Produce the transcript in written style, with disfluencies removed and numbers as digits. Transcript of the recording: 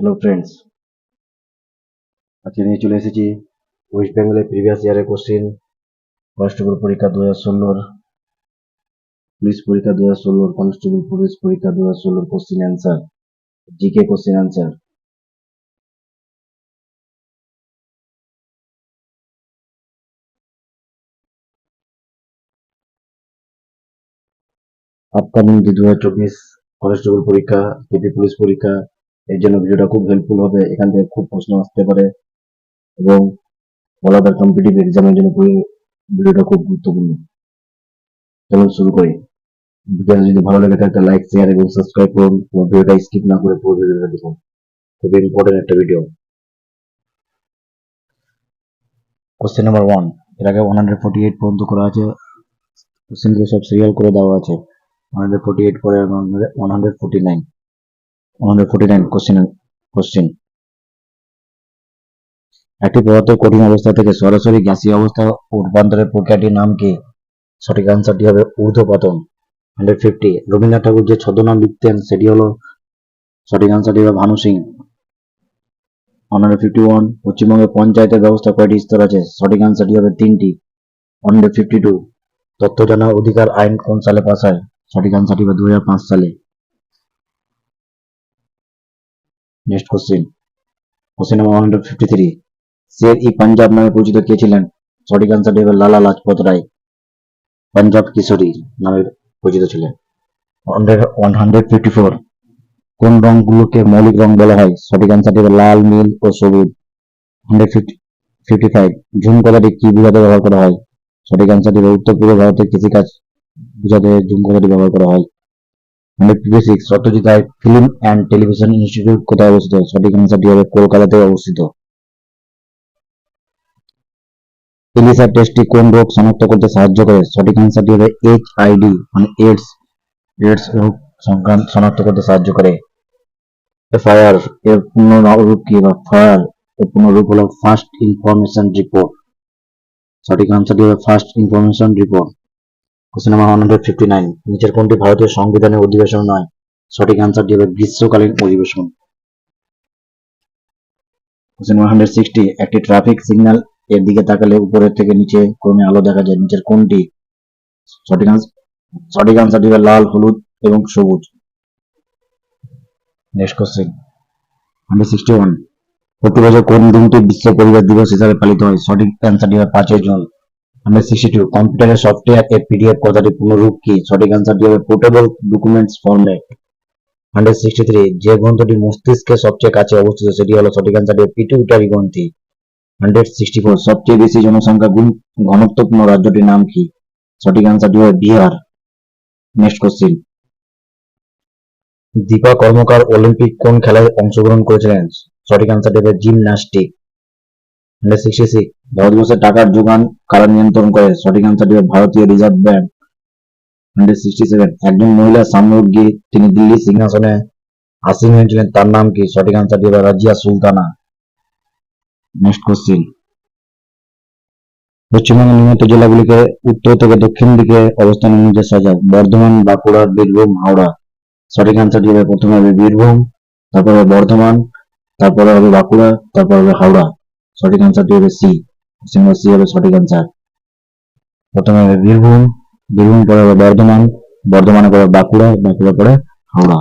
Hello friends, আজকে নিয়ে চলে এসেছি ওয়েস্ট বেঙ্গলের প্রিভিয়াস ইয়ারের কোশ্চেন, কনস্টেবল পরীক্ষা 2016, পুলিশ পরীক্ষা 2016, কনস্টেবল পুলিশ পরীক্ষা 2016 question answer, GK question answer. Upcoming যে 2024 কনস্টেবল পরীক্ষা, কেপি পুলিশ পরীক্ষা, এর জন্য ভিডিওটা খুব হেল্পফুল হবে। এখান থেকে খুব প্রশ্ন আসতে পারে এবং অল আদার কম্পিটিটিভ এক্সামের জন্য ভিডিওটা খুব গুরুত্বপূর্ণ। চলুন শুরু করি। ভিডিওটা যদি ভালো লাগে তাহলে লাইক, শেয়ার এবং সাবস্ক্রাইব করুন এবং ভিডিওটা স্কিপ না করে পুরো ভিডিওটা দেখুন। খুবই ইম্পর্টেন্ট একটা ভিডিও। কোশ্চেন নাম্বার 1, এর আগে 148 পর্যন্ত করা আছে। কোশ্চেনগুলো সব সিরিয়াল করে দেওয়া আছে। 148 পরে 149 কোশ্চেন। একটি পদার্থ কঠিন অবস্থা থেকে সরাসরি গ্যাসীয় অবস্থা রূপান্তরের প্রক্রিয়াটির নাম কি? সঠিক আনসারটি হবে ঊর্ধ্বপতন। 150, রবীন্দ্রনাথ ঠাকুর যে ছদ্মনাম লিখতেন সেটি হলো, সঠিক আনসারটি হবে ভানু সিং। 151, পশ্চিমবঙ্গে পঞ্চায়েতের ব্যবস্থা কয়টি স্তর আছে? সঠিক আনসারটি হবে 3টি। 152, তথ্য জানার অধিকার আইন কোন সালে পাস হয়? সঠিক আনসারটি হবে 2005 সালে। নেক্সট কোশ্চেন নাম্বার 153, শের ই পাঞ্জাব নামে পরিচিত কে ছিলেন? সঠিক আনসারটি হবে লালা লাজপত রায়। পাঞ্জাব কিশোরী নামে পরিচিত ছিলেন। 154, কোন রংগুলোকে মৌলিক রং বলা হয়? সঠিক আনসারটি হবে লাল, নীল ও সবুজ। 155, ঝুম কথাটি কি বোঝাতে ব্যবহার করা হয়? সঠিক আনসারটি হবে উত্তর পূর্ব ভারতের কৃষিকাজ বোঝাতে ঝুম কথাটি ব্যবহার করা হয়। 156, Satyajit Ray film and television institute কোথায় অবস্থিত? সঠিক আনসারটি হবে কলকাতাতে অবস্থিত। এলিসা টেস্টটি কোন রোগ শনাক্ত করতে সাহায্য করে? সঠিক আনসারটি হবে এইচআইভি মানে এইডস রোগ শনাক্ত করতে সাহায্য করে। এফআইআর এর পূর্ণ রূপ কি? বা ফায়ার এর পূর্ণ রূপ হলো ফার্স্ট ইনফরমেশন রিপোর্ট। সঠিক আনসারটি হবে first information report. Question number 159, নিচের কোনটি ভারতীয় সংবিধানের অধিবেশন নয়? সঠিক আনসারটি হবে গ্রীষ্মকালীন অধিবেশন। কোশ্চেন নাম্বার 160, একটি ট্রাফিক সিগন্যাল এর দিকে তাকালে উপরের থেকে নিচে ক্রমে আলো দেখা যায়, নিচের কোনটি? সঠিক আনসারটি হবে লাল, হলুদ এবং সবুজ। নেক্সট কোশ্চেন 161, প্রতি বছর কোন দিনটি বিশ্ব পরিবেশ দিবস হিসাবে পালিত হয়? সঠিক অ্যান্সারটি হবে 5 জুন। 162, কম্পিউটারের সফটওয়্যার এ পিডিএফ কথাটি পূর্ণরূপ কি? সঠিক অ্যান্সারটি হবে পোর্টেবল ডকুমেন্টস ফরম্যাট। 163, যে গ্রন্থটি মস্তিষ্কের সবচেয়ে কাছে অবস্থিত সেটি হলো, সঠিক অ্যান্সারটি হবে পিটুইটারি গ্রন্থি। 164, সবচেয়ে বেশি জনসংখ্যা ঘনত্বপূর্ণ রাজ্যটির নাম কি? সঠিক অ্যান্সারটি হবে Bihar. Next question, Dipa Karmakar Olympic কোন খেলায় অংশগ্রহণ করেছিলেন? সঠিক অ্যান্সারটি হবে জিমন্যাস্টিক। 166, ভারতবর্ষে টাকার যোগান কারা নিয়ন্ত্রণ করে? সঠিক অ্যান্সারটি হবে ভারতীয় রিজার্ভ ব্যাংক। 167, একজন মহিলা সাম্রাজ্ঞী, তিনি দিল্লি সিংহাসনে আসীন হয়েছিলেন, তার নাম কি? সঠিক অ্যান্সারটি হবে রাজিয়া সুলতানা। নেক্সট কোশ্চেন, পশ্চিমবঙ্গের নিম্নোক্ত জেলাগুলিকে উত্তর থেকে দক্ষিণ দিকে অবস্থান অনুযায়ী সাজাও। বর্ধমান, বাঁকুড়া, বীরভূম, হাওড়া। সঠিক আনসারটি হবে প্রথমে হবে বীরভূম, তারপরে হবে বর্ধমান, তারপরে হবে বাঁকুড়া, তারপর হবে হাওড়া। সঠিক আনসারটি হবে সি। সি হবে সঠিক আনসার। প্রথমে হবে বীরভূম, বীরভূম পরে হবে বর্ধমান, বর্ধমানে পরে বাঁকুড়া, বাঁকুড়া পরে হাওড়া।